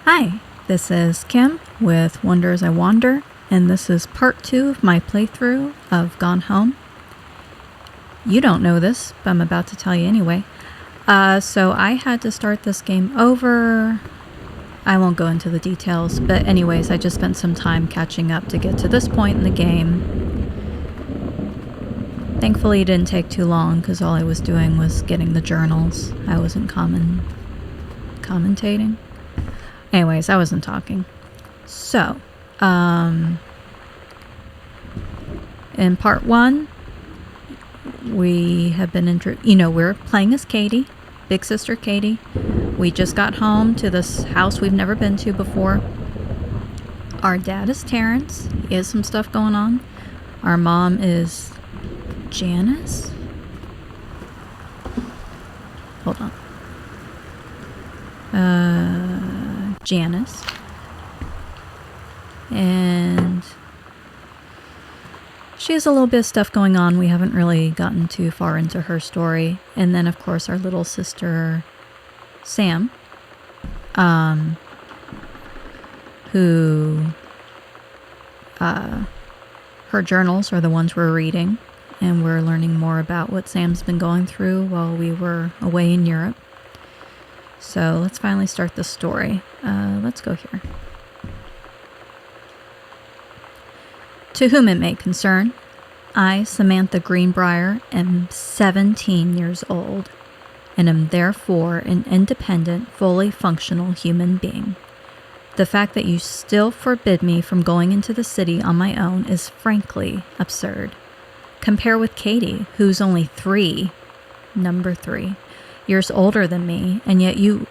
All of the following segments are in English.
Hi, this is Kim with Wonder as I Wander, and this is part 2 of my playthrough of Gone Home. You don't know this, but I'm about to tell you anyway. So I had to start this game over. I won't go into the details, but anyways, I just spent some time catching up to get to this point in the game. Thankfully, it didn't take too long because all I was doing was getting the journals. I wasn't commentating. Anyways, I wasn't talking. So, in part 1, we have been we're playing as Katie, big sister Katie. We just got home to this house we've never been to before. Our dad is Terrence. He has some stuff going on. Our mom is Janice. Hold on. Janice. And she has a little bit of stuff going on. We haven't really gotten too far into her story. And then, of course, our little sister, Sam, who, her journals are the ones we're reading. And we're learning more about what Sam's been going through while we were away in Europe. So let's finally start the story. Let's go here. To whom it may concern, I, Samantha Greenbrier, am 17 years old and am therefore an independent, fully functional human being. The fact that you still forbid me from going into the city on my own is frankly absurd. Compare with Katie, who's only number 3, years older than me, and yet you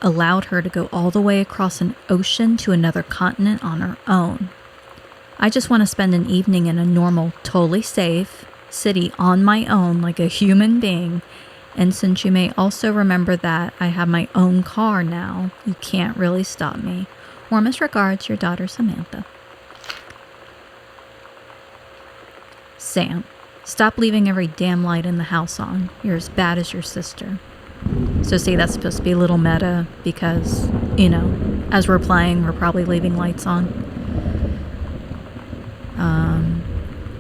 allowed her to go all the way across an ocean to another continent on her own. I just want to spend an evening in a normal, totally safe city on my own like a human being, and since you may also remember that I have my own car now, you can't really stop me. Warmest regards, your daughter Samantha. Sam, stop leaving every damn light in the house on. You're as bad as your sister. So see, that's supposed to be a little meta because, as we're playing, we're probably leaving lights on.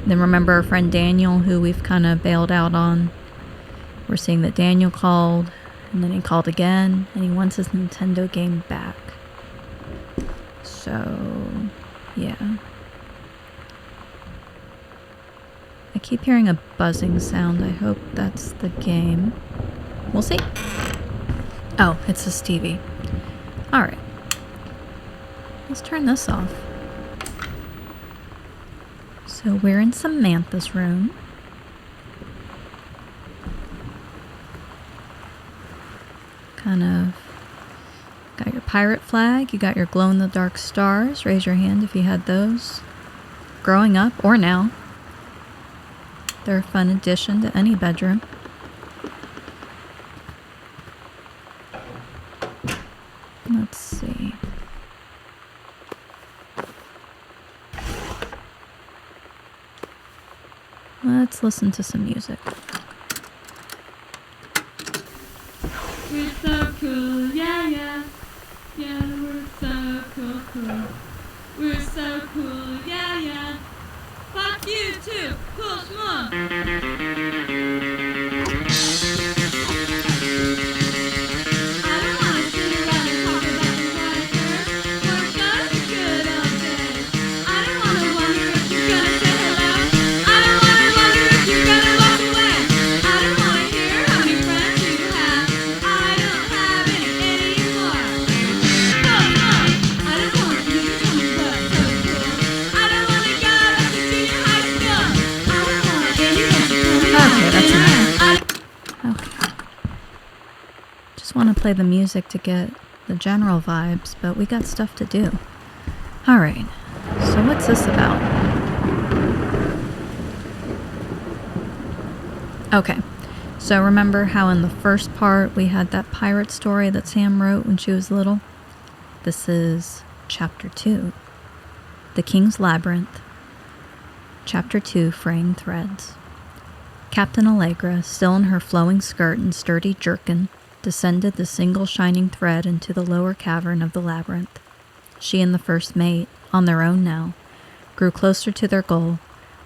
Then remember our friend Daniel, who we've kind of bailed out on. We're seeing that Daniel called, and then he called again, and he wants his Nintendo game back. So, yeah. I keep hearing a buzzing sound. I hope that's the game. We'll see. Oh, it's this TV. Alright. Let's turn this off. So we're in Samantha's room. Kind of got your pirate flag. You got your glow-in-the-dark stars. Raise your hand if you had those growing up or now. They're a fun addition to any bedroom. Let's see. Let's listen to some music. We're so cool, yeah, yeah. Yeah, we're so cool. We're so cool, yeah, yeah. Fuck you too, cool schmuck. Want to play the music to get the general vibes, but we got stuff to do. Alright, so what's this about? Okay, so remember how in the first part we had that pirate story that Sam wrote when she was little? This is Chapter 2, The King's Labyrinth. Chapter 2, Fraying Threads. Captain Allegra, still in her flowing skirt and sturdy jerkin, descended the single shining thread into the lower cavern of the labyrinth. She and the first mate, on their own now, grew closer to their goal,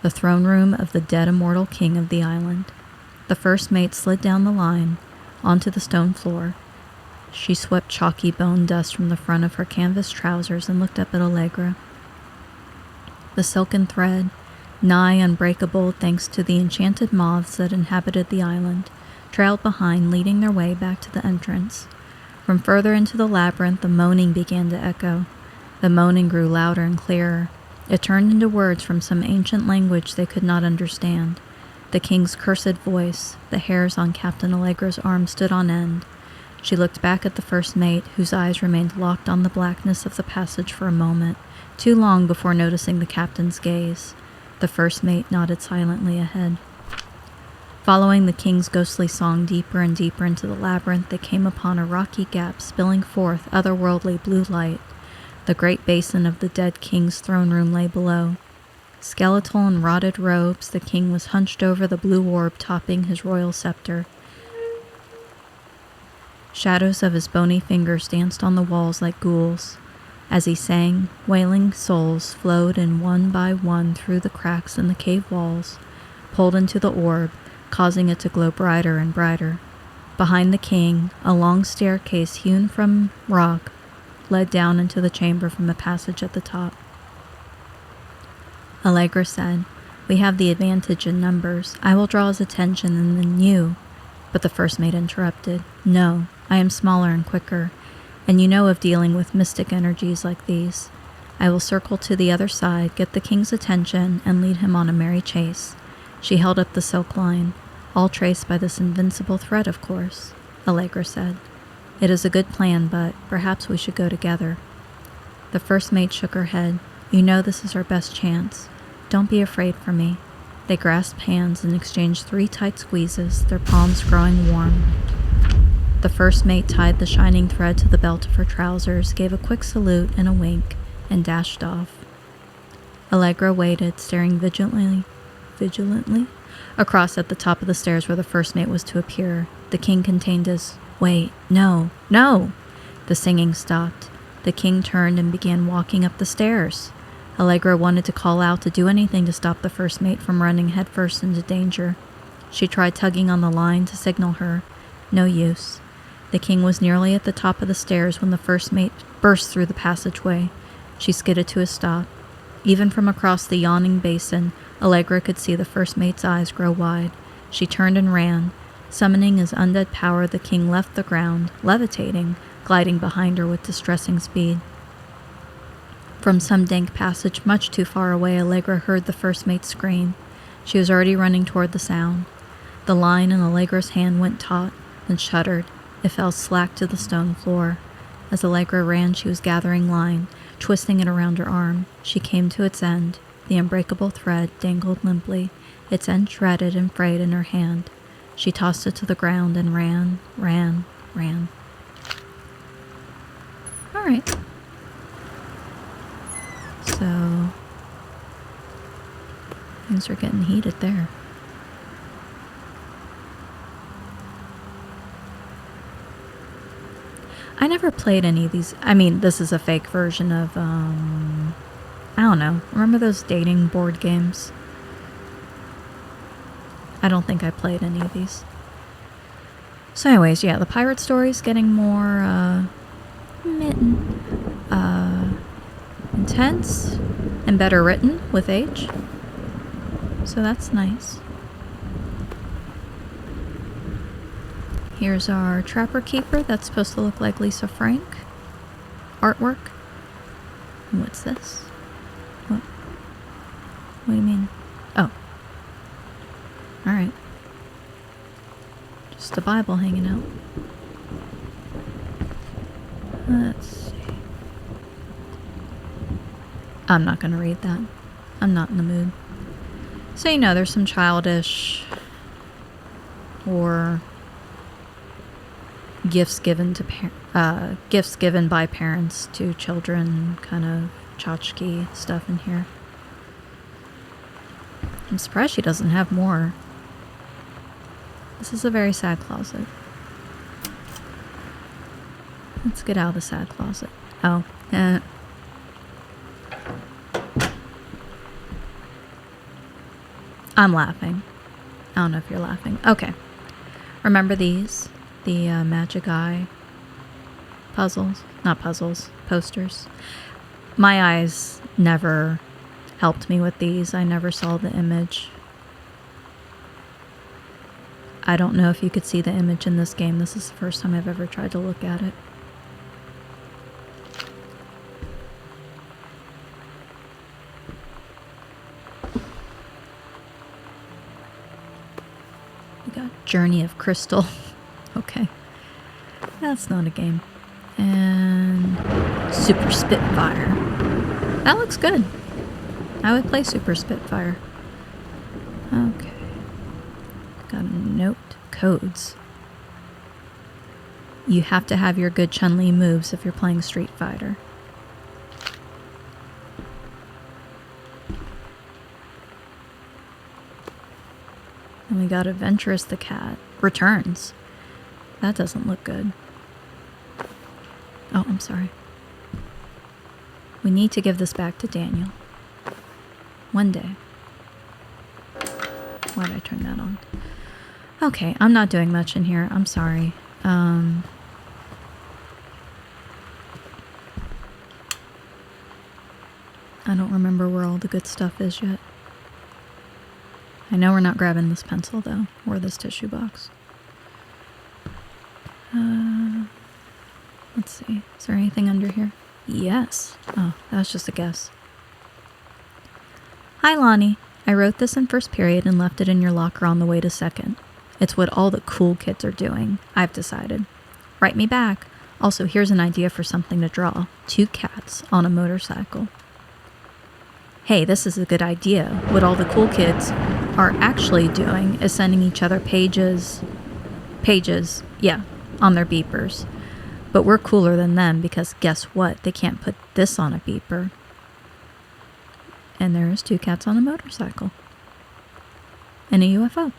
the throne room of the dead immortal king of the island. The first mate slid down the line, onto the stone floor. She swept chalky bone dust from the front of her canvas trousers and looked up at Allegra. The silken thread, nigh unbreakable thanks to the enchanted moths that inhabited the island, trailed behind, leading their way back to the entrance. From further into the labyrinth, the moaning began to echo. The moaning grew louder and clearer. It turned into words from some ancient language they could not understand. The king's cursed voice, the hairs on Captain Allegra's arm stood on end. She looked back at the first mate, whose eyes remained locked on the blackness of the passage for a moment, too long before noticing the captain's gaze. The first mate nodded silently ahead. Following the king's ghostly song deeper and deeper into the labyrinth, they came upon a rocky gap spilling forth otherworldly blue light. The great basin of the dead king's throne room lay below. Skeletal in rotted robes, the king was hunched over the blue orb topping his royal scepter. Shadows of his bony fingers danced on the walls like ghouls. As he sang, wailing souls flowed in one by one through the cracks in the cave walls, pulled into the orb, causing it to glow brighter and brighter. Behind the king, a long staircase hewn from rock led down into the chamber from a passage at the top. Allegra said, "We have the advantage in numbers. I will draw his attention and then you." But the first mate interrupted. "No, I am smaller and quicker, and you know of dealing with mystic energies like these. I will circle to the other side, get the king's attention, and lead him on a merry chase." She held up the silk line. "All traced by this invincible thread, of course," Allegra said. "It is a good plan, but perhaps we should go together." The first mate shook her head. "You know this is our best chance. Don't be afraid for me." They grasped hands and exchanged 3 tight squeezes, their palms growing warm. The first mate tied the shining thread to the belt of her trousers, gave a quick salute and a wink, and dashed off. Allegra waited, staring vigilantly across at the top of the stairs where the first mate was to appear. The king contained his, "Wait, no, no!" The singing stopped. The king turned and began walking up the stairs. Allegra wanted to call out, to do anything to stop the first mate from running headfirst into danger. She tried tugging on the line to signal her. No use. The king was nearly at the top of the stairs when the first mate burst through the passageway. She skidded to a stop. Even from across the yawning basin, Allegra could see the first mate's eyes grow wide. She turned and ran. Summoning his undead power, the king left the ground, levitating, gliding behind her with distressing speed. From some dank passage much too far away, Allegra heard the first mate scream. She was already running toward the sound. The line in Allegra's hand went taut, then shuddered. It fell slack to the stone floor. As Allegra ran, she was gathering line, twisting it around her arm. She came to its end. The unbreakable thread dangled limply, its end shredded and frayed in her hand. She tossed it to the ground and ran. All right. So, things are getting heated there. I never played any of these. I mean, this is a fake version of, I don't know. Remember those dating board games? I don't think I played any of these. So anyways, yeah, the pirate story's getting more, intense and better written with age. So that's nice. Here's our Trapper Keeper. That's supposed to look like Lisa Frank. Artwork. And what's this? What do you mean? Oh. Alright. Just a Bible hanging out. Let's see. I'm not going to read that. I'm not in the mood. So, you know, there's some childish or gifts given by parents to children, kind of tchotchke stuff in here. I'm surprised she doesn't have more. This is a very sad closet. Let's get out of the sad closet. Oh, I'm laughing. I don't know if you're laughing. Okay. Remember these? The Magic Eye puzzles? Not puzzles, posters. My eyes never helped me with these. I never saw the image. I don't know if you could see the image in this game. This is the first time I've ever tried to look at it. We got Journey of Crystal. Okay. That's not a game. And Super Spitfire. That looks good. I would play Super Spitfire. Okay. Got a note. Codes. You have to have your good Chun-Li moves if you're playing Street Fighter. And we got Adventurous the Cat. Returns. That doesn't look good. Oh, I'm sorry. We need to give this back to Daniel. One day. Why did I turn that on? Okay, I'm not doing much in here. I'm sorry. I don't remember where all the good stuff is yet. I know we're not grabbing this pencil, though, or this tissue box. Let's see. Is there anything under here? Yes. Oh, that was just a guess. Hi, Lonnie. I wrote this in first period and left it in your locker on the way to second. It's what all the cool kids are doing, I've decided. Write me back. Also, here's an idea for something to draw. 2 cats on a motorcycle. Hey, this is a good idea. What all the cool kids are actually doing is sending each other pages, yeah, on their beepers. But we're cooler than them because guess what? They can't put this on a beeper. And there's 2 cats on a motorcycle. And a UFO.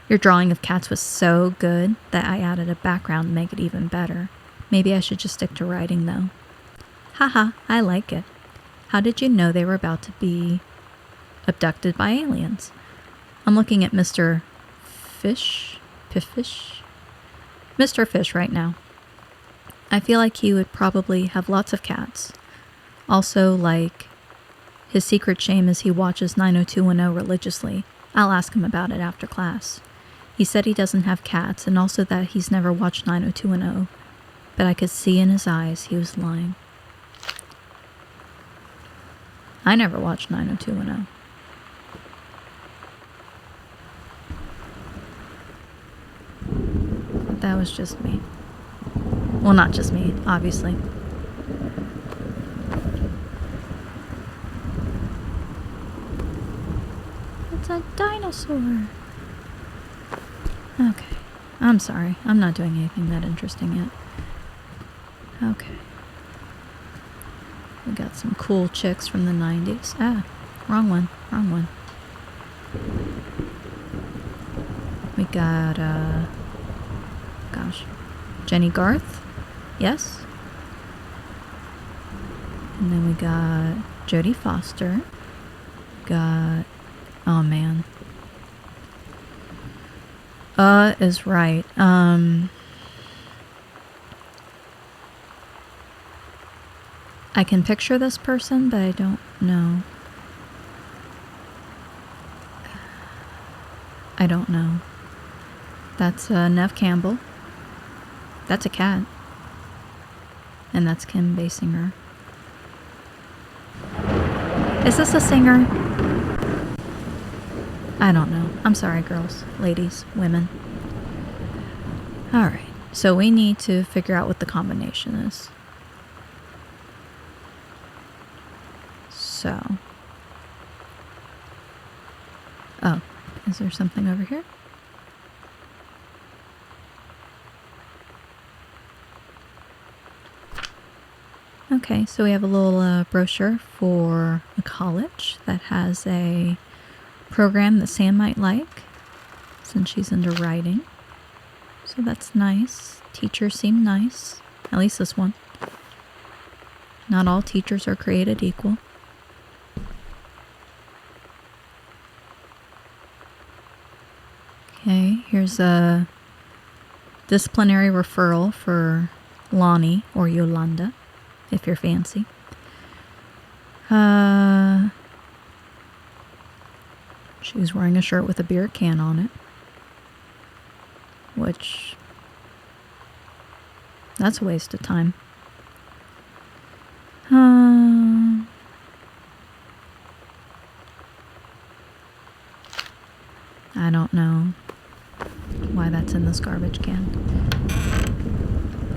Your drawing of cats was so good that I added a background to make it even better. Maybe I should just stick to writing though. Haha, I like it. How did you know they were about to be abducted by aliens? I'm looking at Mr. Fish? Mr. Fish right now. I feel like he would probably have lots of cats. Also, like, his secret shame is he watches 90210 religiously. I'll ask him about it after class. He said he doesn't have cats, and also that he's never watched 90210, but I could see in his eyes he was lying. I never watched 90210. But that was just me. Well, not just me, obviously. It's a dinosaur. Okay. I'm sorry. I'm not doing anything that interesting yet. Okay. We got some cool chicks from the 90s. Ah, wrong one. We got, gosh, Jenny Garth. Yes. And then we got Jodie Foster. Got, oh man. Is right. I can picture this person, but I don't know. I don't know. That's Nev Campbell. That's a cat. And that's Kim Basinger. Is this a singer? I don't know. I'm sorry, girls, ladies, women. Alright, so we need to figure out what the combination is. So. Oh, is there something over here? Okay, so we have a little brochure for a college that has a program that Sam might like, since she's into writing. So that's nice. Teachers seem nice. At least this one. Not all teachers are created equal. Okay, here's a disciplinary referral for Lonnie or Yolanda, if you're fancy. She was wearing a shirt with a beer can on it. Which, that's a waste of time. I don't know why that's in this garbage can.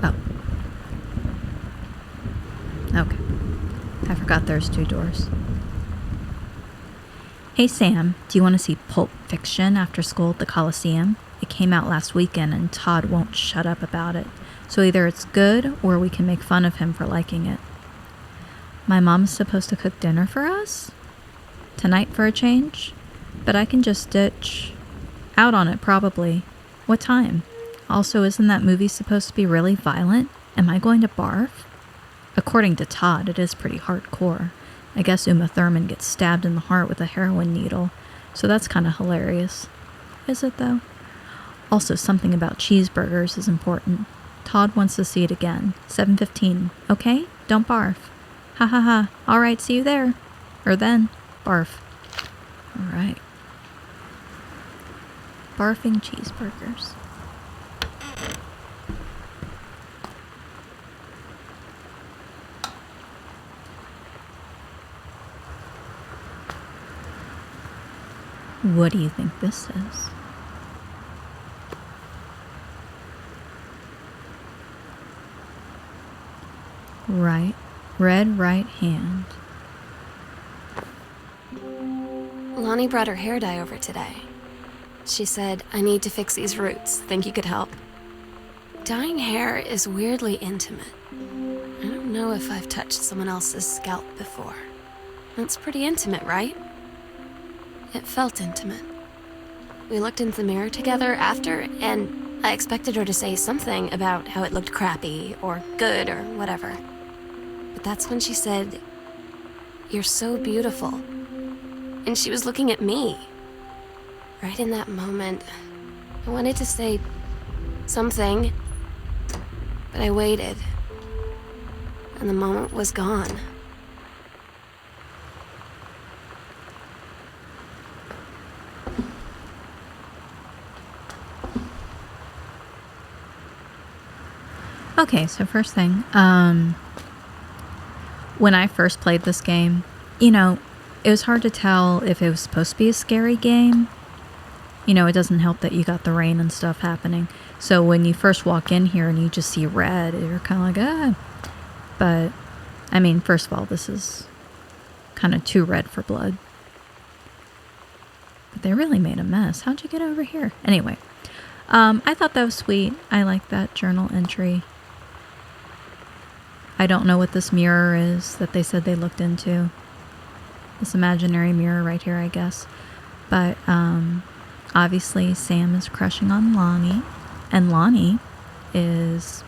Oh. Okay. I forgot there's 2 doors. Hey Sam, do you want to see Pulp Fiction after school at the Coliseum? It came out last weekend and Todd won't shut up about it. So either it's good or we can make fun of him for liking it. My mom's supposed to cook dinner for us? Tonight for a change? But I can just ditch out on it probably. What time? Also, isn't that movie supposed to be really violent? Am I going to barf? According to Todd, it is pretty hardcore. I guess Uma Thurman gets stabbed in the heart with a heroin needle, so that's kind of hilarious. Is it though? Also, something about cheeseburgers is important. Todd wants to see it again. 7:15. Okay? Don't barf. Ha ha ha. Alright, see you there. Or then. Barf. Alright. Barfing cheeseburgers. What do you think this is? Right. Red right hand. Lonnie brought her hair dye over today. She said, I need to fix these roots. Think you could help? Dyeing hair is weirdly intimate. I don't know if I've touched someone else's scalp before. That's pretty intimate, right? It felt intimate. We looked into the mirror together after, and I expected her to say something about how it looked crappy or good or whatever. But that's when she said, "You're so beautiful." And she was looking at me. Right in that moment, I wanted to say something, but I waited, and the moment was gone. Okay, so first thing, when I first played this game, it was hard to tell if it was supposed to be a scary game. It doesn't help that you got the rain and stuff happening. So when you first walk in here and you just see red, you're kind of like, ah. But, first of all, this is kind of too red for blood. But they really made a mess. How'd you get over here? Anyway, I thought that was sweet. I like that journal entry. I don't know what this mirror is that they said they looked into. This imaginary mirror right here, I guess. But, obviously Sam is crushing on Lonnie. And Lonnie is,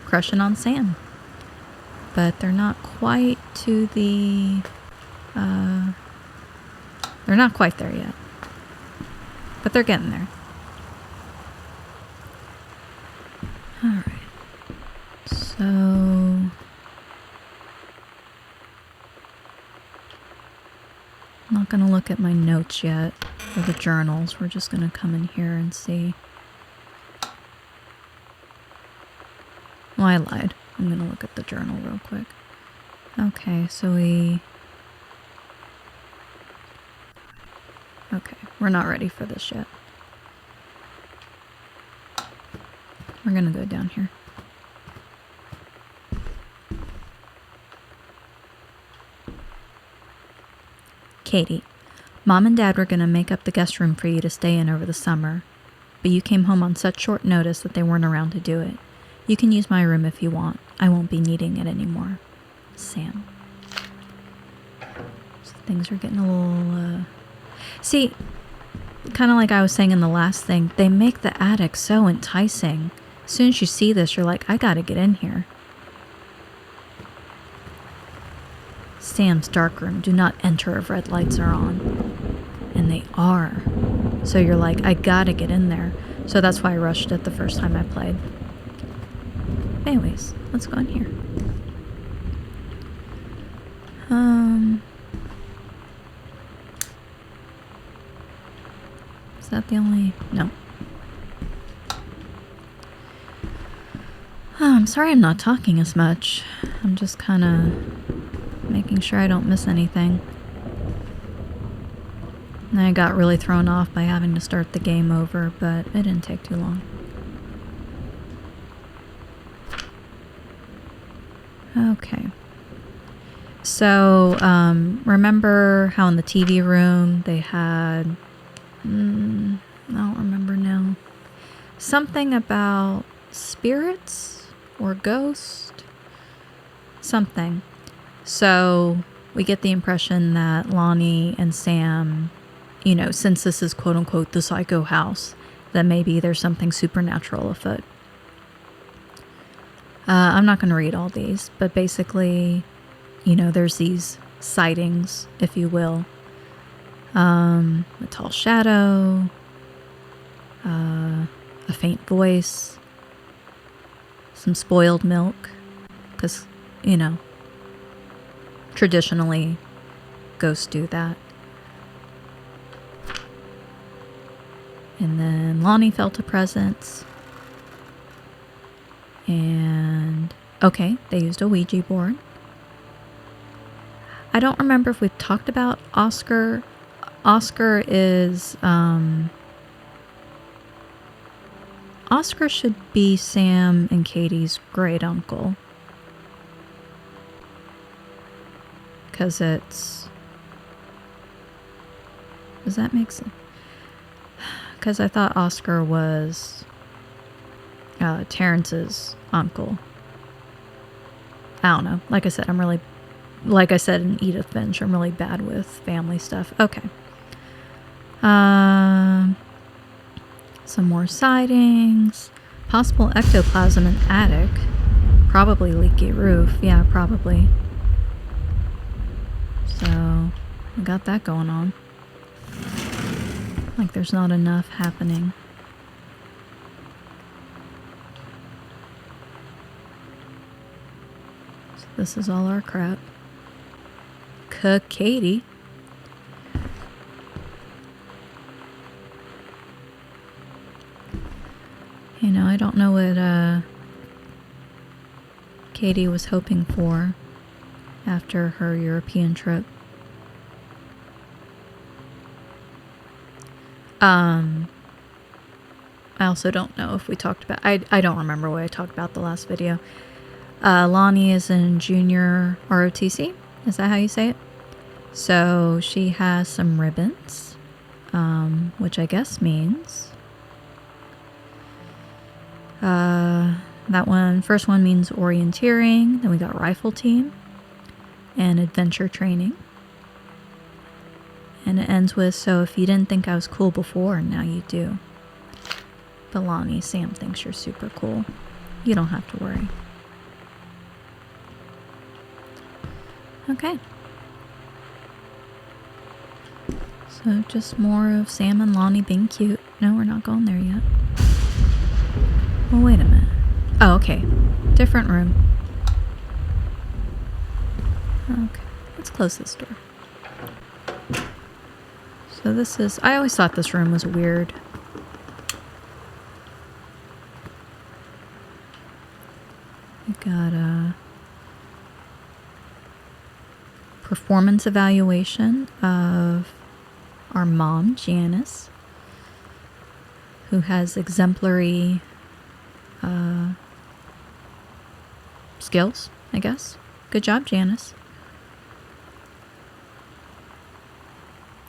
crushing on Sam. But they're not quite to the... they're not quite there yet. But they're getting there. Alright. So... I'm not going to look at my notes yet, or the journals. We're just going to come in here and see. Well, I lied. I'm going to look at the journal real quick. Okay, so okay, we're not ready for this yet. We're going to go down here. Katie, Mom and Dad were going to make up the guest room for you to stay in over the summer, but you came home on such short notice that they weren't around to do it. You can use my room if you want. I won't be needing it anymore. Sam. So things are getting a little, See, kind of like I was saying in the last thing, they make the attic so enticing. As soon as you see this, you're like, I gotta get in here. Sam's darkroom. Do not enter if red lights are on. And they are. So you're like, I gotta get in there. So that's why I rushed it the first time I played. Anyways, let's go in here. Is that the only... No. Oh, I'm sorry I'm not talking as much. I'm just kind of making sure I don't miss anything. And I got really thrown off by having to start the game over, but it didn't take too long. Okay. So, remember how in the TV room they had... I don't remember now. Something about spirits or ghosts? Something. So, we get the impression that Lonnie and Sam, you know, since this is quote-unquote the psycho house, that maybe there's something supernatural afoot. I'm not going to read all these, but basically, you know, there's these sightings, if you will. A tall shadow, a faint voice, some spoiled milk, because, you know, traditionally, ghosts do that. And then Lonnie felt a presence. And, okay, they used a Ouija board. I don't remember if we've talked about Oscar. Oscar is, Oscar should be Sam and Katie's great uncle. Because it's... Does that make sense? Because I thought Oscar was Terrence's uncle. I don't know. Like I said, like I said in Edith Finch, I'm really bad with family stuff. Okay. Some more sightings. Possible ectoplasm in attic. Probably leaky roof. Yeah, probably. So, we got that going on. Like there's not enough happening. So this is all our crap. Katie. You know, I don't know what Katie was hoping for after her European trip. I also don't know if we talked about... I don't remember what I talked about the last video. Lonnie is in junior ROTC. Is that how you say it? So she has some ribbons, which I guess means... that one, first one means orienteering. Then we got rifle team and adventure training. And it ends with, so if you didn't think I was cool before, now you do. But Lonnie, Sam thinks you're super cool. You don't have to worry. Okay. So just more of Sam and Lonnie being cute. No, we're not going there yet. Well, wait a minute. Oh, okay. Different room. Okay. Let's close this door. So this is... I always thought this room was weird. We got a performance evaluation of our mom, Janice, who has exemplary skills, I guess. Good job, Janice.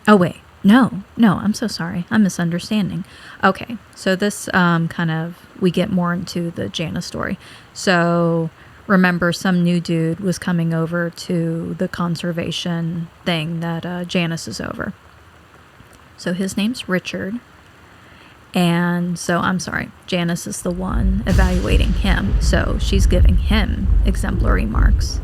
Oh, wait. No, I'm so sorry. I'm misunderstanding. Okay, so this kind of, we get more into the Janice story. So remember, some new dude was coming over to the conservation thing that Janice is over. So his name's Richard. And so, I'm sorry, Janice is the one evaluating him. So she's giving him exemplary marks.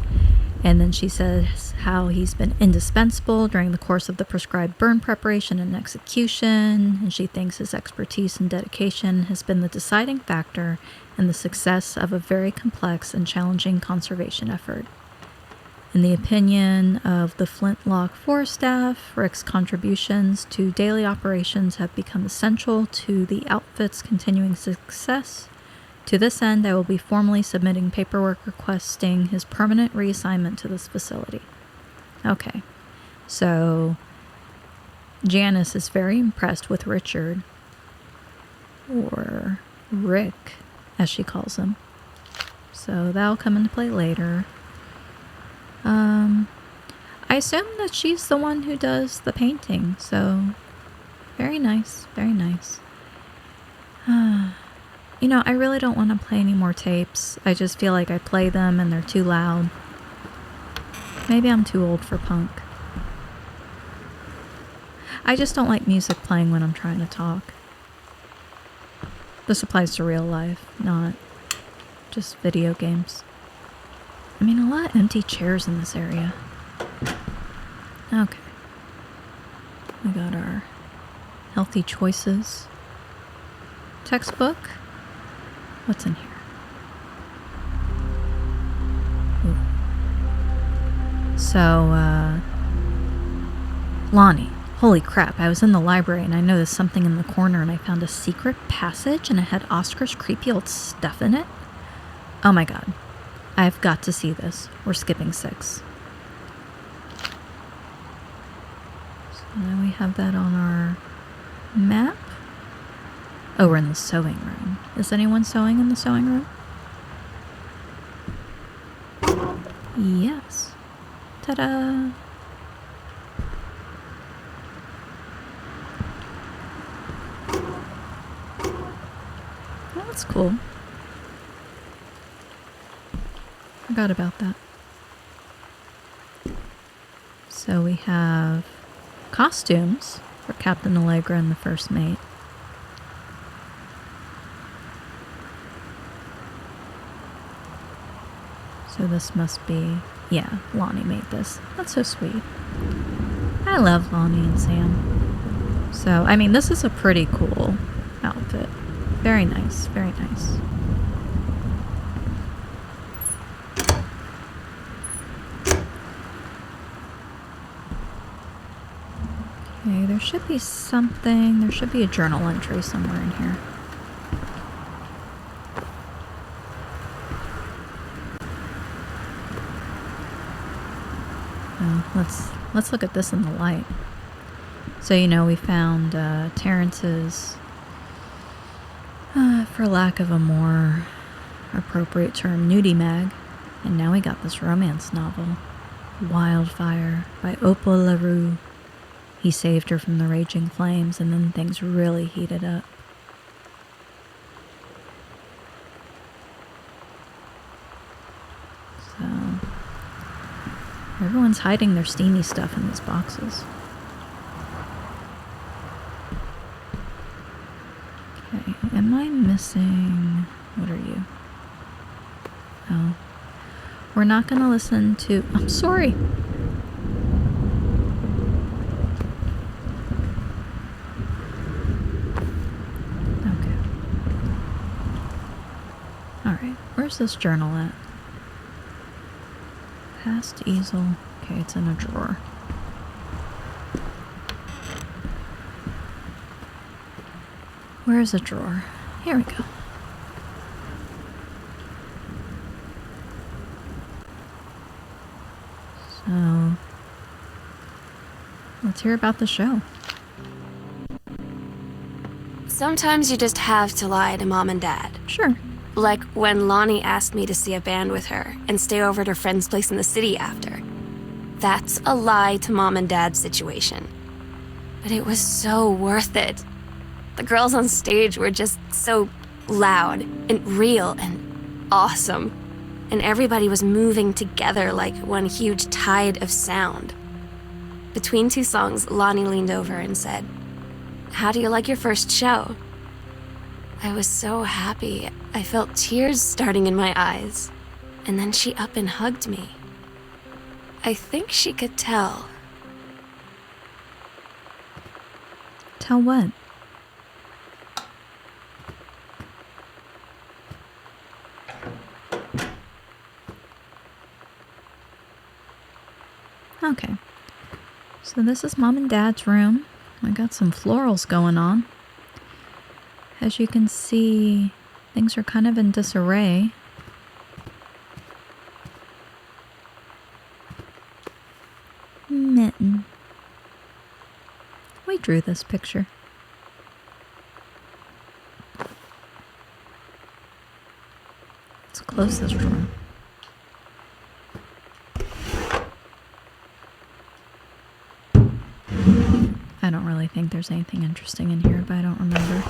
And then she says how he's been indispensable during the course of the prescribed burn preparation and execution. And she thinks his expertise and dedication has been the deciding factor in the success of a very complex and challenging conservation effort. In the opinion of the Flintlock Forest staff, Rick's contributions to daily operations have become essential to the outfit's continuing success. To this end, I will be formally submitting paperwork requesting his permanent reassignment to this facility. Okay, so Janice is very impressed with Richard, or Rick, as she calls him. So that'll come into play later. I assume that she's the one who does the painting, so very nice, very nice. You know, I really don't want to play any more tapes. I just feel like I play them and they're too loud. Maybe I'm too old for punk. I just don't like music playing when I'm trying to talk. This applies to real life, not just video games. I mean, a lot of empty chairs in this area. Okay. We got our healthy choices textbook. What's in here? Ooh. So, Lonnie. Holy crap, I was in the library and I noticed something in the corner and I found a secret passage and it had Oscar's creepy old stuff in it. Oh my god. I've got to see this. We're skipping 6. So now we have that on our map. Oh, we're in the sewing room. Is anyone sewing in the sewing room? Yes. Ta-da! Oh, that's cool. Forgot about that. So we have costumes for Captain Allegra and the First Mate. So this must be, yeah, Lonnie made this. That's so sweet. I love Lonnie and Sam. So, I mean, this is a pretty cool outfit. Very nice, very nice. Okay, there should be something, there should be a journal entry somewhere in here. Let's look at this in the light. So, you know, we found Terrence's, for lack of a more appropriate term, nudie mag. And now we got this romance novel, Wildfire by Opal LaRue. He saved her from the raging flames, and then things really heated up. So, everyone's hiding their steamy stuff in these boxes. Okay, am I missing... What are you? Oh. We're not going to listen to... I'm sorry! Okay. Alright, where's this journal at? Past easel. Okay, it's in a drawer. Where's a drawer? Here we go. So, let's hear about the show. Sometimes you just have to lie to Mom and Dad. Sure. Like when Lonnie asked me to see a band with her and stay over at her friend's place in the city after. That's a lie to Mom and Dad's situation. But it was so worth it. The girls on stage were just so loud and real and awesome. And everybody was moving together like one huge tide of sound. Between 2 songs, Lonnie leaned over and said, How do you like your first show? I was so happy. I felt tears starting in my eyes. And then she up and hugged me. I think she could tell. Tell what? Okay. So this is Mom and Dad's room. I got some florals going on. As you can see, things are kind of in disarray. Mitten. We drew this picture. Let's close this drawer. I don't really think there's anything interesting in here, but I don't remember.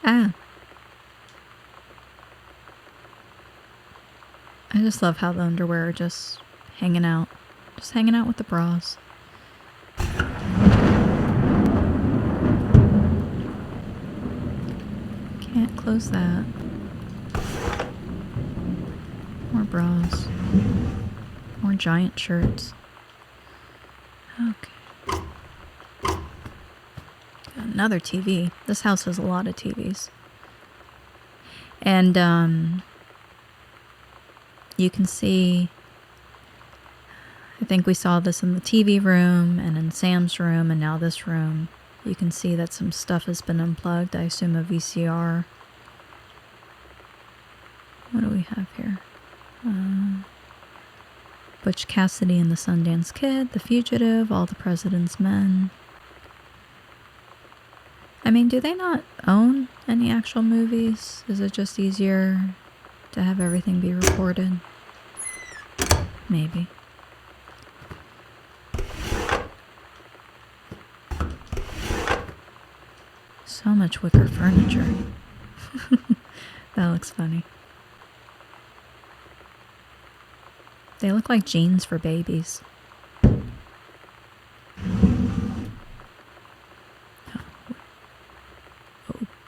Ah. I just love how the underwear are just hanging out. Just hanging out with the bras. Can't close that. More bras. More giant shirts. Okay. Another TV. This house has a lot of TVs. And, you can see, I think we saw this in the TV room and in Sam's room and now this room. You can see that some stuff has been unplugged. I assume a VCR. What do we have here? Butch Cassidy and the Sundance Kid, The Fugitive, All the President's Men. I mean, do they not own any actual movies? Is it just easier to have everything be recorded? Maybe. So much wicker furniture. That looks funny. They look like jeans for babies. Oh,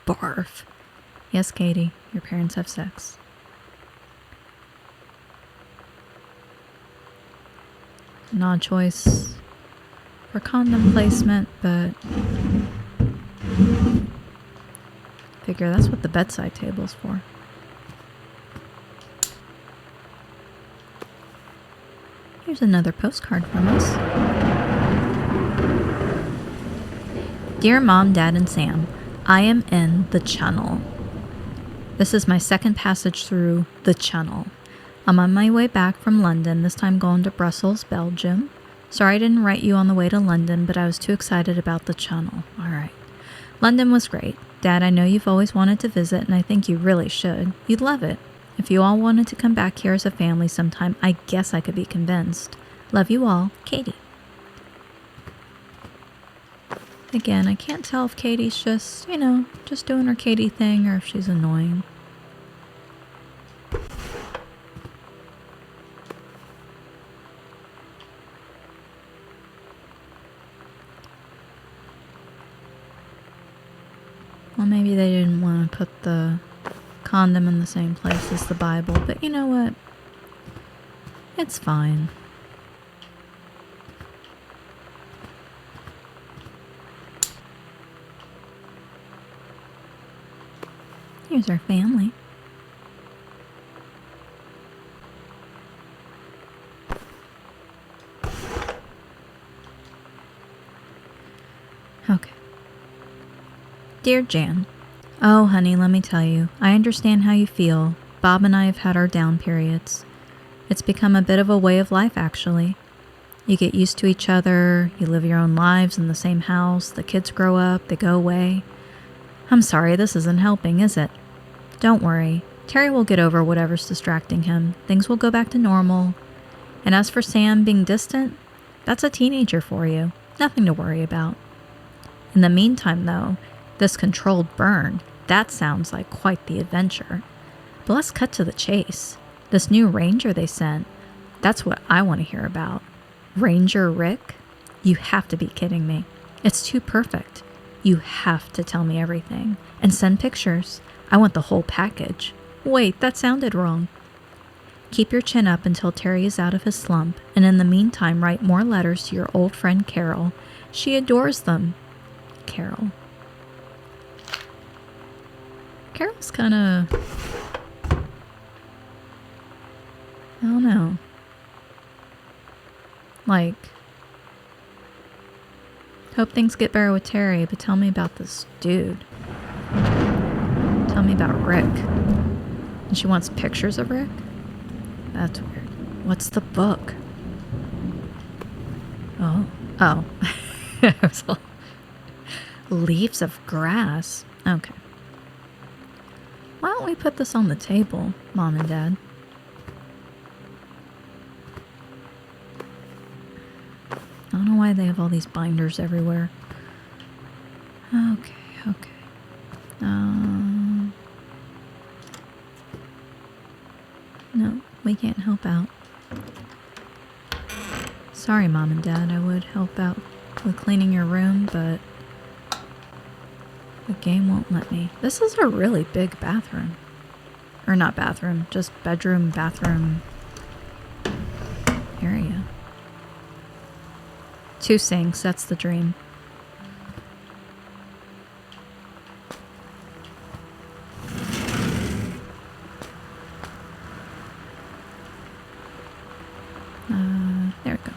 barf. Yes, Katie, your parents have sex. An odd choice for condom placement, but figure that's what the bedside table's for. Here's another postcard from us. Dear Mom, Dad, and Sam, I am in the Channel. This is my second passage through the Channel. I'm on my way back from London, this time going to Brussels, Belgium. Sorry I didn't write you on the way to London, but I was too excited about the Channel. Alright. London was great. Dad, I know you've always wanted to visit, and I think you really should. You'd love it. If you all wanted to come back here as a family sometime, I guess I could be convinced. Love you all, Katie. Again, I can't tell if Katie's just, just doing her Katie thing or if she's annoying. Well, maybe they didn't want to put the condom in the same place as the Bible, but you know what? It's fine. Here's our family. Okay. Dear Jan, oh honey, let me tell you, I understand how you feel. Bob and I have had our down periods. It's become a bit of a way of life, actually. You get used to each other, you live your own lives in the same house, the kids grow up, they go away. I'm sorry, this isn't helping, is it? Don't worry, Terry will get over whatever's distracting him. Things will go back to normal. And as for Sam being distant, that's a teenager for you. Nothing to worry about. In the meantime, though, this controlled burn, that sounds like quite the adventure. But let's cut to the chase. This new ranger they sent, that's what I want to hear about. Ranger Rick? You have to be kidding me. It's too perfect. You have to tell me everything. And send pictures. I want the whole package. Wait, that sounded wrong. Keep your chin up until Terry is out of his slump, and in the meantime write more letters to your old friend Carol. She adores them. Carol. Carol's kind of... I don't know. Like... Hope things get better with Terry, but tell me about this dude. Tell me about Rick. And she wants pictures of Rick? That's weird. What's the book? Oh. Oh. Leaves of grass. Okay. Why don't we put this on the table, Mom and Dad? I don't know why they have all these binders everywhere. Okay, okay. No, we can't help out. Sorry, Mom and Dad, I would help out with cleaning your room, but the game won't let me. This is a really big bathroom. Or not bathroom, just bedroom, bathroom area. 2 sinks, that's the dream. There we go.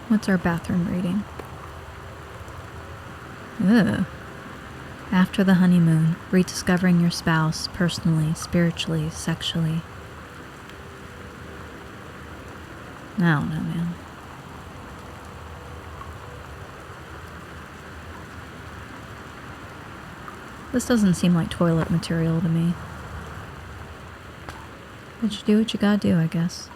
What's our bathroom reading? Ugh. After the honeymoon, rediscovering your spouse personally, spiritually, sexually. I don't know, man. This doesn't seem like toilet material to me. But you do what you gotta do, I guess.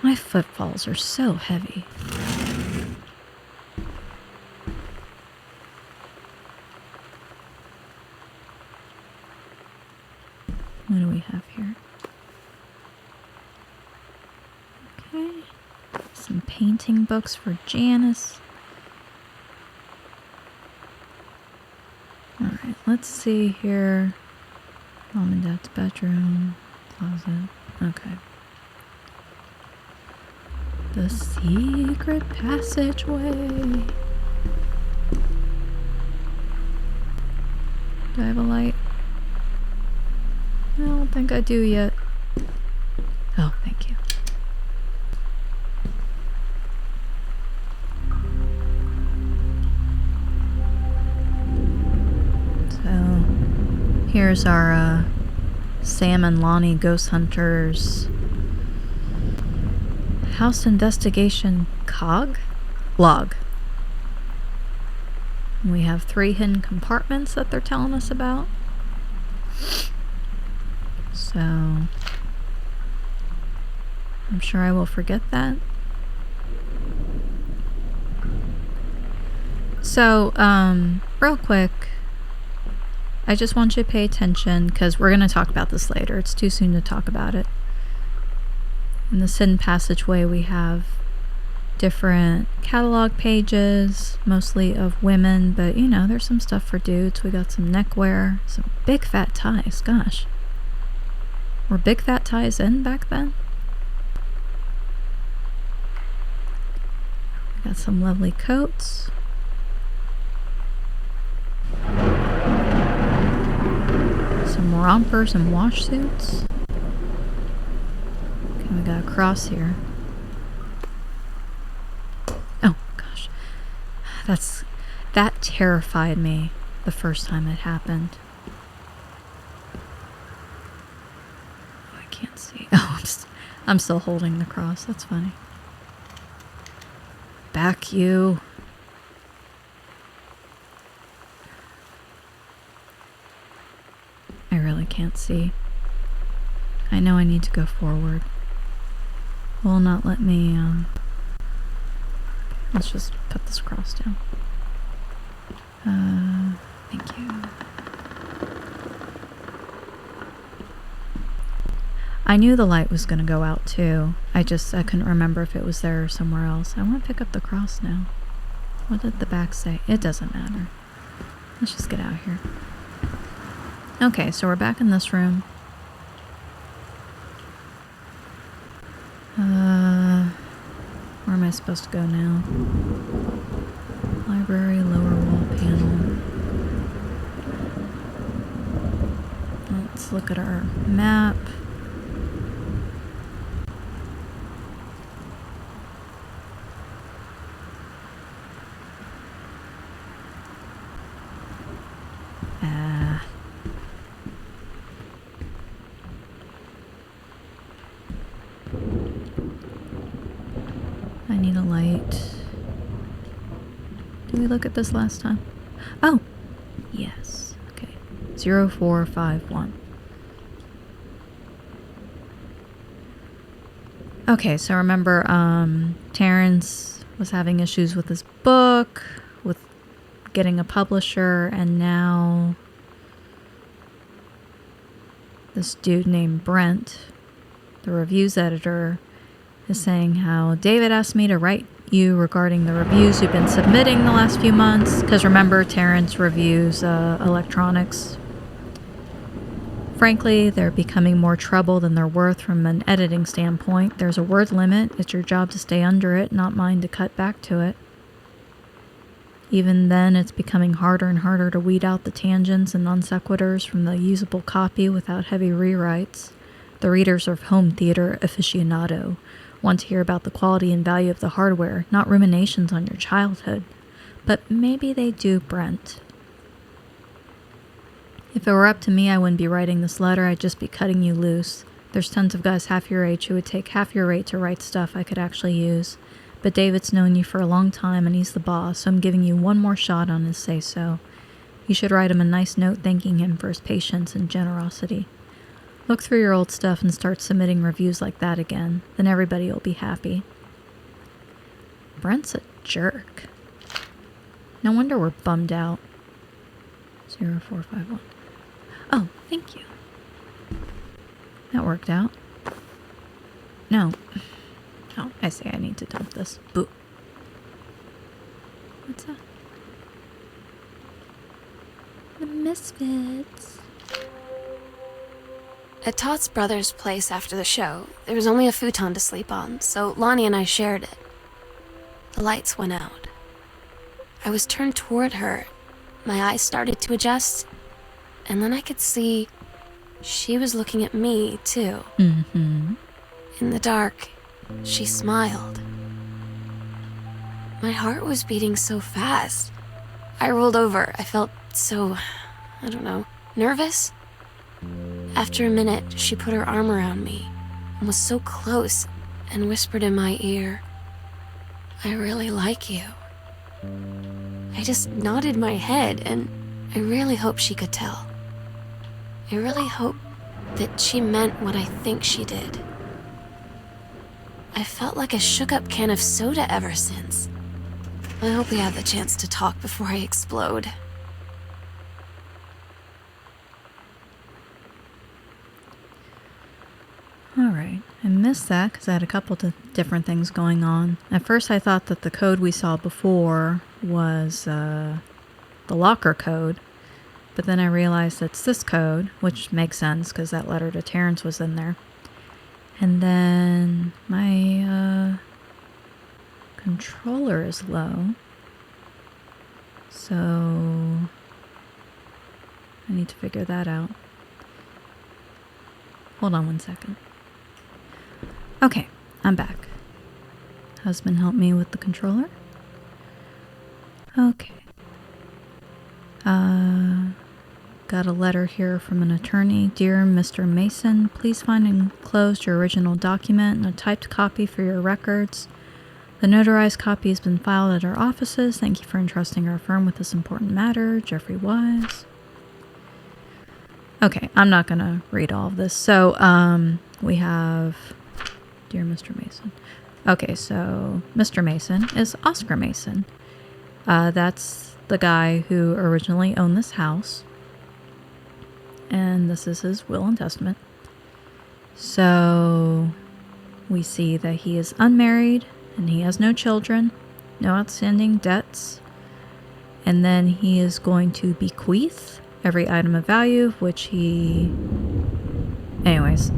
My footfalls are so heavy. What do we have here? Okay. Some painting books for Janice. Alright, let's see here. Mom and Dad's bedroom. Closet. Okay. The secret passageway. Do I have a light? I don't think I do yet. Oh, thank you. So, here's our Sam and Lonnie Ghost Hunters House Investigation log. We have 3 hidden compartments that they're telling us about. So, I'm sure I will forget that. So, real quick, I just want you to pay attention because we're going to talk about this later. It's too soon to talk about it. In the hidden passageway, we have different catalog pages, mostly of women, but you know, there's some stuff for dudes. We got some neckwear, some big fat ties. Gosh. Were big fat ties in back then? We got some lovely coats. Some rompers and wash suits. Okay, we got a cross here. Oh gosh. That terrified me the first time it happened. Oh, I can't see. Oh, I'm still holding the cross. That's funny. Back you. I really can't see. I know I need to go forward. Will not let me, let's just put this cross down. Thank you. I knew the light was going to go out too. I couldn't remember if it was there or somewhere else. I want to pick up the cross now. What did the back say? It doesn't matter. Let's just get out of here. Okay, so we're back in this room. Where am I supposed to go now? Library, lower wall panel. Let's look at our map. I need a light. Did we look at this last time? Oh! Yes. Okay. 0451. Okay, so remember, Terrence was having issues with his book, with getting a publisher, and now this dude named Brent, the reviews editor, is saying how David asked me to write you regarding the reviews you've been submitting the last few months. Because remember, Terrence reviews electronics. Frankly, they're becoming more trouble than they're worth from an editing standpoint. There's a word limit. It's your job to stay under it, not mine to cut back to it. Even then, it's becoming harder and harder to weed out the tangents and non sequiturs from the usable copy without heavy rewrites. The readers of home theater aficionado want to hear about the quality and value of the hardware, not ruminations on your childhood. But maybe they do, Brent. If it were up to me, I wouldn't be writing this letter. I'd just be cutting you loose. There's tons of guys half your age who would take half your rate to write stuff I could actually use. But David's known you for a long time, and he's the boss, so I'm giving you one more shot on his say-so. You should write him a nice note thanking him for his patience and generosity. Look through your old stuff and start submitting reviews like that again. Then everybody will be happy. Brent's a jerk. No wonder we're bummed out. 0451. Oh, thank you. That worked out. No. Oh, I see. I need to dump this. Boo. What's that? The Misfits. At Todd's brother's place after the show, there was only a futon to sleep on, so Lonnie and I shared it. The lights went out. I was turned toward her. My eyes started to adjust, and then I could see she was looking at me, too. Mm-hmm. In the dark, she smiled. My heart was beating so fast. I rolled over. I felt so, nervous. After a minute, she put her arm around me and was so close and whispered in my ear, "I really like you." I just nodded my head, and I really hope she could tell. I really hope that she meant what I think she did. I felt like a shook-up can of soda ever since. I hope we have the chance to talk before I explode. Alright, I missed that because I had a couple of different things going on. At first I thought that the code we saw before was the locker code, but then I realized it's this code, which makes sense because that letter to Terrence was in there. And then my controller is low, so I need to figure that out. Hold on one second. Okay, I'm back. Husband helped me with the controller. Okay. Got a letter here from an attorney. Dear Mr. Mason, please find enclosed your original document and a typed copy for your records. The notarized copy has been filed at our offices. Thank you for entrusting our firm with this important matter. Jeffrey Wise. Okay, I'm not going to read all of this. So, we have Dear Mr. Mason. Okay, so Mr. Mason is Oscar Mason. That's the guy who originally owned this house. And this is his will and testament. So we see that he is unmarried and he has no children, no outstanding debts. And then he is going to bequeath every item of value, which he... Anyways,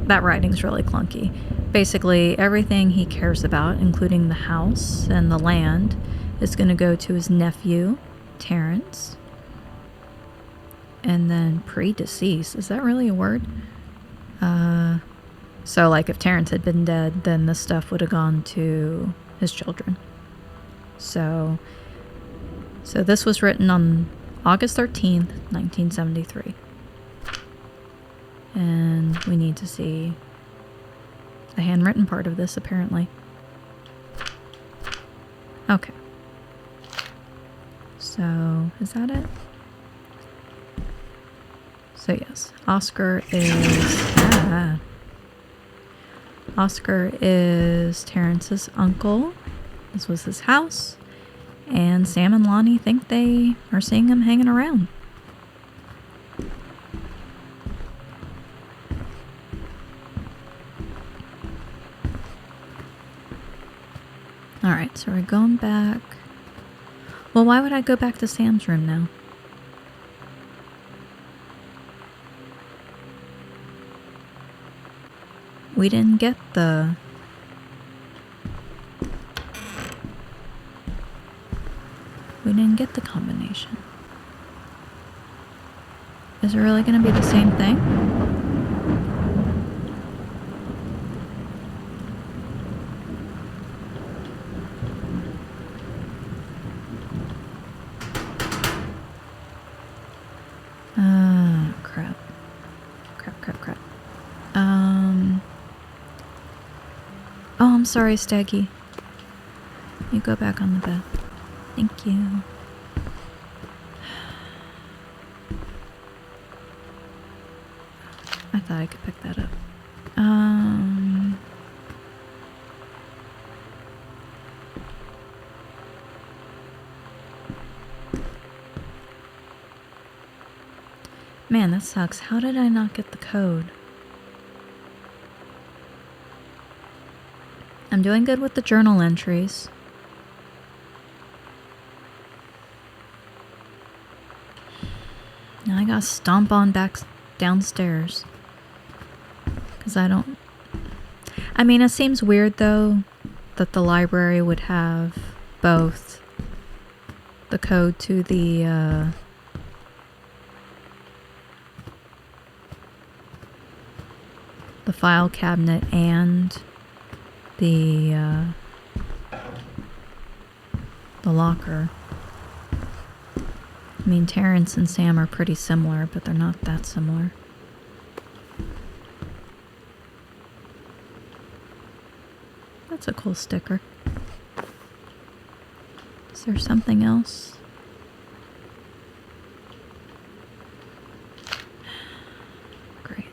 that writing's really clunky. Basically, everything he cares about, including the house and the land, is going to go to his nephew, Terrence. And then pre-deceased, is that really a word? So like if Terrence had been dead, then the stuff would have gone to his children. So this was written on August 13th, 1973. And we need to see the handwritten part of this, apparently. Okay. So, is that it? So yes, Oscar is Terrence's uncle. This was his house. And Sam and Lonnie think they are seeing him hanging around. Alright, so we're going back. Well, why would I go back to Sam's room now? We didn't get the... combination. Is it really going to be the same thing? Crap. Oh, I'm sorry, Staggy. You go back on the bed. Thank you. I thought I could pick that up. Man, that sucks. How did I not get the code? I'm doing good with the journal entries. Now I gotta stomp on back downstairs. Because I don't... I mean, it seems weird, though, that the library would have both the code to the file cabinet and the locker. I mean, Terrence and Sam are pretty similar, but they're not that similar. That's a cool sticker. Is there something else? Great.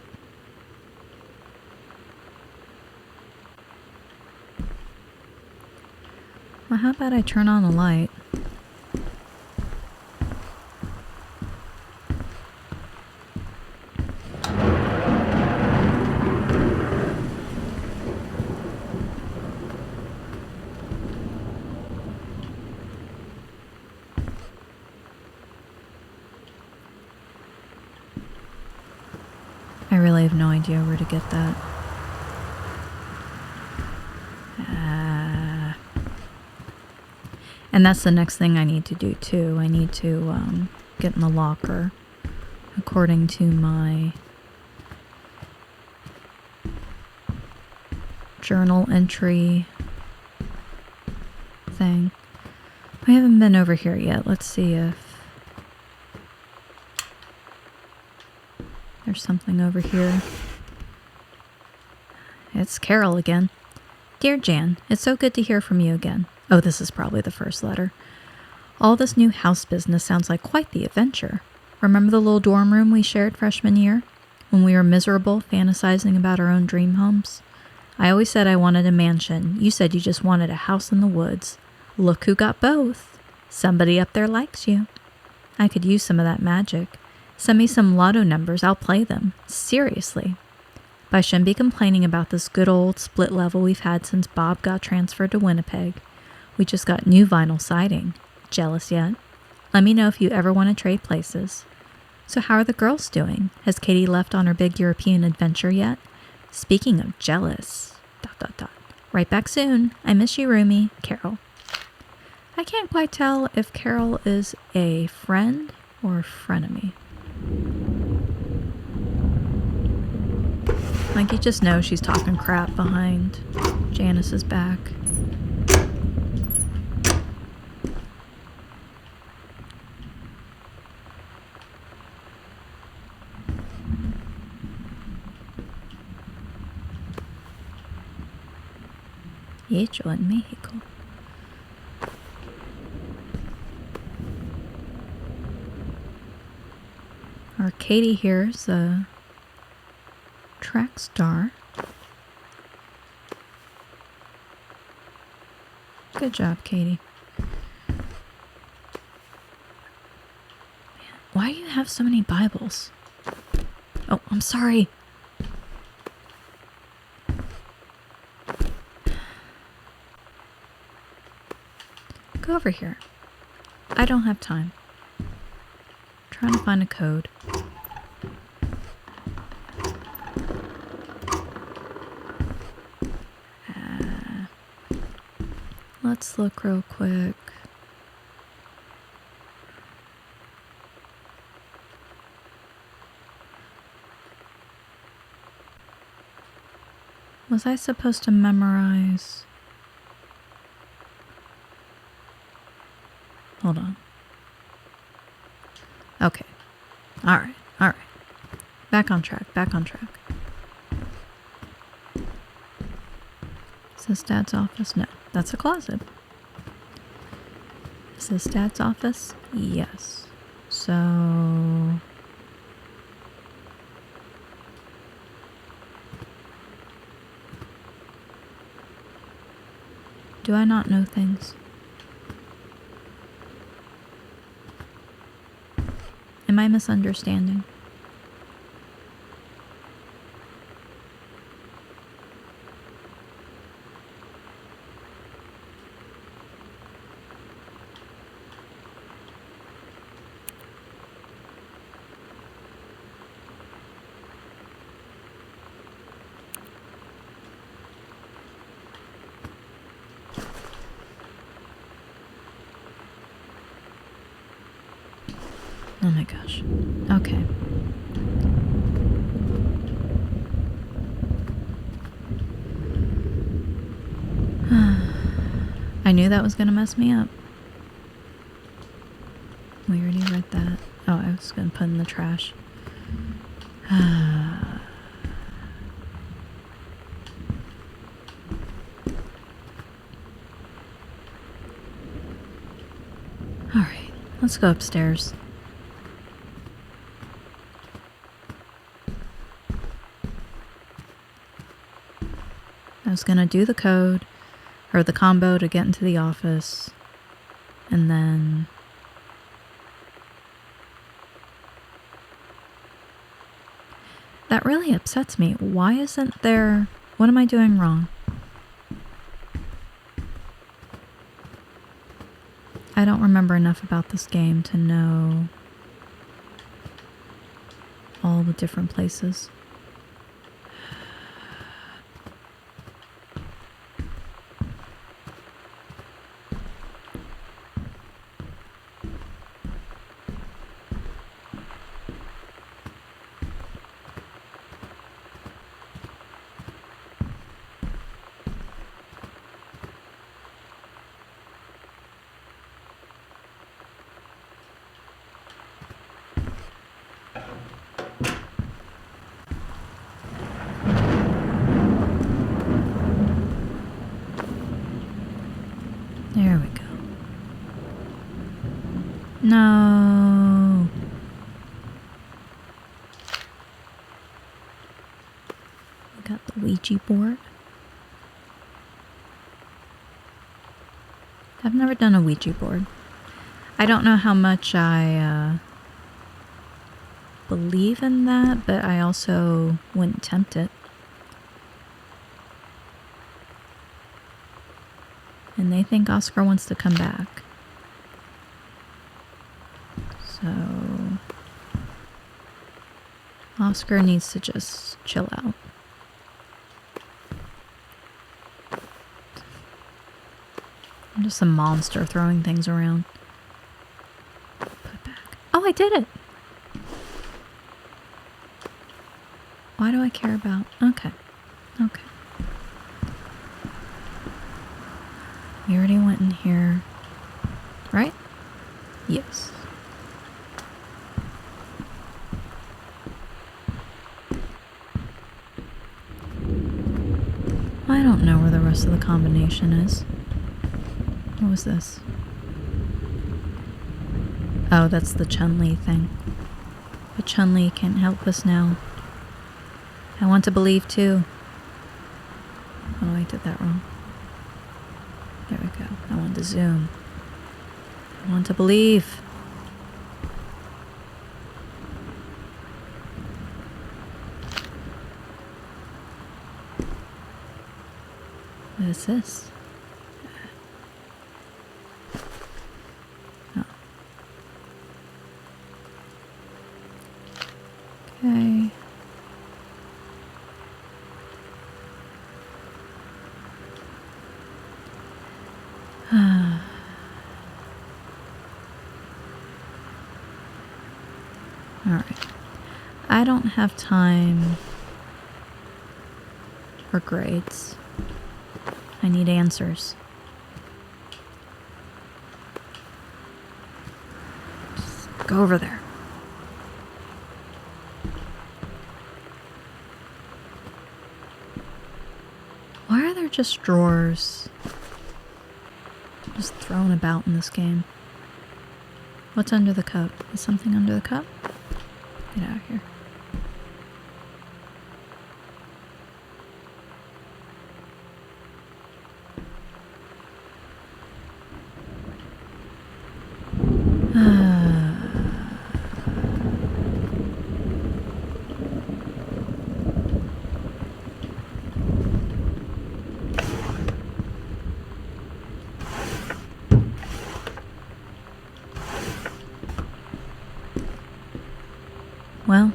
Well, how about I turn on the light? I really have no idea where to get that. And that's the next thing I need to do too. I need to get in the locker according to my journal entry thing. I haven't been over here yet. Let's see if there's something over here. It's Carol again. Dear Jan, it's so good to hear from you again. Oh, this is probably the first letter. All this new house business sounds like quite the adventure. Remember the little dorm room we shared freshman year? When we were miserable, fantasizing about our own dream homes? I always said I wanted a mansion. You said you just wanted a house in the woods. Look who got both. Somebody up there likes you. I could use some of that magic. Send me some lotto numbers, I'll play them. Seriously. But I shouldn't be complaining about this good old split level we've had since Bob got transferred to Winnipeg. We just got new vinyl siding. Jealous yet? Let me know if you ever want to trade places. So how are the girls doing? Has Katie left on her big European adventure yet? Speaking of jealous... ... Right back soon. I miss you, roomie. Carol. I can't quite tell if Carol is a friend or a frenemy. Like, you just know she's talking crap behind Janice's back. Hecho en México. Our Katie here is a track star. Good job, Katie. Man, why do you have so many Bibles? Oh, I'm sorry. Go over here. I don't have time. I'm trying to find a code. Let's look real quick. Was I supposed to memorize? Hold on. Okay. Alright. Back on track. Is this Dad's office? No, that's a closet. Is this Dad's office? Yes. So... do I not know things? Am I misunderstanding? Oh my gosh. Okay. I knew that was gonna mess me up. We already read that. Oh, I was gonna put in the trash. Alright, let's go upstairs. I was gonna do the code, or the combo to get into the office, and then... that really upsets me. Why isn't there... what am I doing wrong? I don't remember enough about this game to know all the different places. There we go. No. We got the Ouija board. I've never done a Ouija board. I don't know how much I believe in that, but I also wouldn't tempt it. And they think Oscar wants to come back. So Oscar needs to just chill out. I'm just a monster throwing things around. Put back. Oh, I did it! Why do I care about... Okay. Okay. We already went in here. Right? Yes. I don't know where the rest of the combination is. What was this? Oh, that's the Chun-Li thing. But Chun-Li can't help us now. I want to believe too. Oh, I did that wrong. There we go. I want to zoom. I want to believe. What is this? Oh. Okay. Alright. I don't have time for grades. I need answers. Just go over there. Why are there just drawers just thrown about in this game? What's under the cup? Is something under the cup? Get out of here. Well,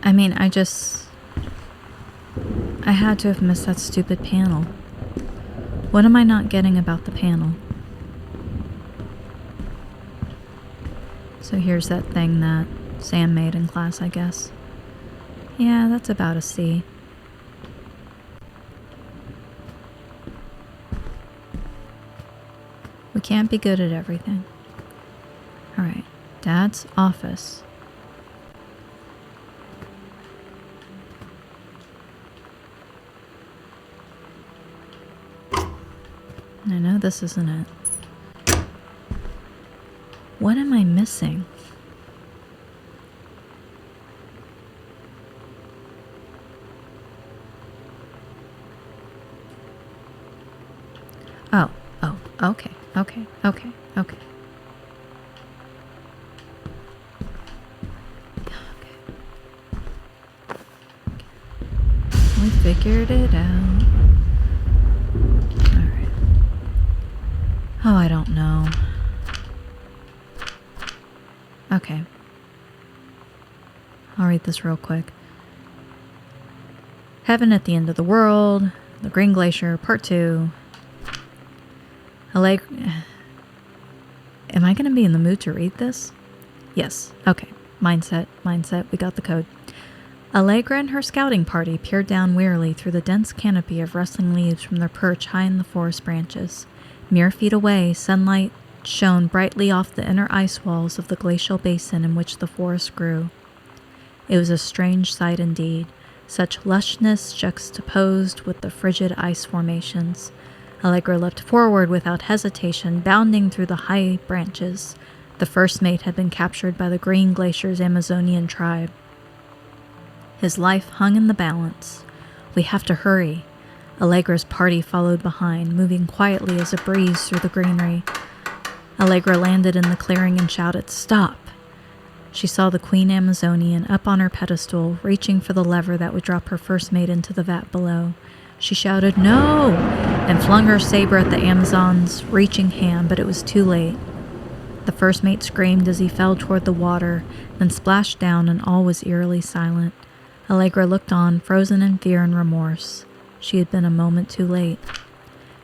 I mean, I had to have missed that stupid panel. What am I not getting about the panel? So here's that thing that Sam made in class, I guess. Yeah, that's about a C. We can't be good at everything. Alright, Dad's office. I know this isn't it. What am I missing? Oh, okay. We figured it out. Alright. Oh, I don't know. Okay. I'll read this real quick. Heaven at the End of the World, The Green Glacier, Part 2. Am I going to be in the mood to read this? Yes. Okay. Mindset. We got the code. Allegra and her scouting party peered down wearily through the dense canopy of rustling leaves from their perch high in the forest branches. Mere feet away, sunlight shone brightly off the inner ice walls of the glacial basin in which the forest grew. It was a strange sight indeed, such lushness juxtaposed with the frigid ice formations. Allegra leapt forward without hesitation, bounding through the high branches. The first mate had been captured by the Green Glacier's Amazonian tribe. His life hung in the balance. We have to hurry. Allegra's party followed behind, moving quietly as a breeze through the greenery. Allegra landed in the clearing and shouted, "Stop!" She saw the Queen Amazonian up on her pedestal, reaching for the lever that would drop her first mate into the vat below. She shouted, "No!" and flung her saber at the Amazon's reaching hand, but it was too late. The first mate screamed as he fell toward the water, then splashed down, and all was eerily silent. Allegra looked on, frozen in fear and remorse. She had been a moment too late.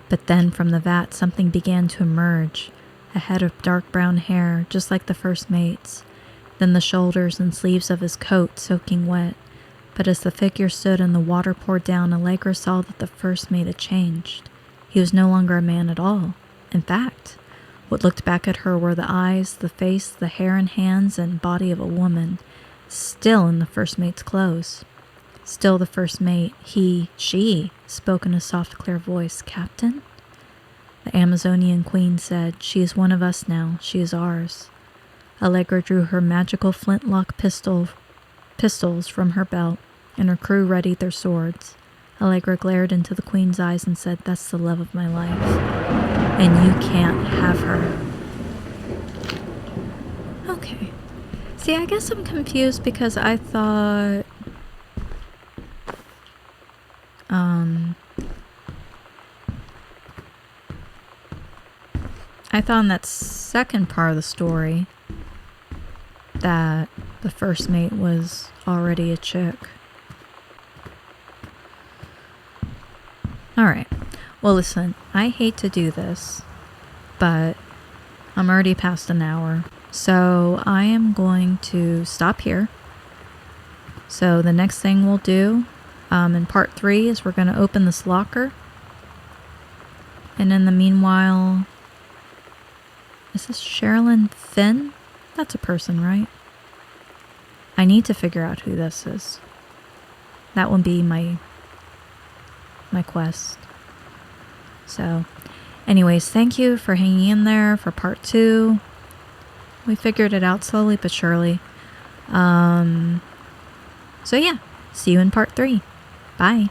But then from the vat something began to emerge, a head of dark brown hair, just like the first mate's. Then the shoulders and sleeves of his coat soaking wet. But as the figure stood and the water poured down, Allegra saw that the first mate had changed. He was no longer a man at all. In fact, what looked back at her were the eyes, the face, the hair and hands and body of a woman, still in the first mate's clothes. Still the first mate, she, spoke in a soft, clear voice. "Captain?" The Amazonian queen said, "She is one of us now. She is ours." Allegra drew her magical flintlock pistols from her belt, and her crew readied their swords. Allegra glared into the queen's eyes and said, "That's the love of my life, and you can't have her." Okay. See, I guess I'm confused because I thought... I thought in that second part of the story that the first mate was already a chick. Alright. Well, listen, I hate to do this, but I'm already past an hour. So I am going to stop here. So the next thing we'll do in part 3 is we're going to open this locker. And in the meanwhile... Is this Sherilyn Finn? That's a person, right? I need to figure out who this is. That would be my quest. So, anyways, thank you for hanging in there for part 2. We figured it out slowly but surely. So yeah, see you in part 3. Bye.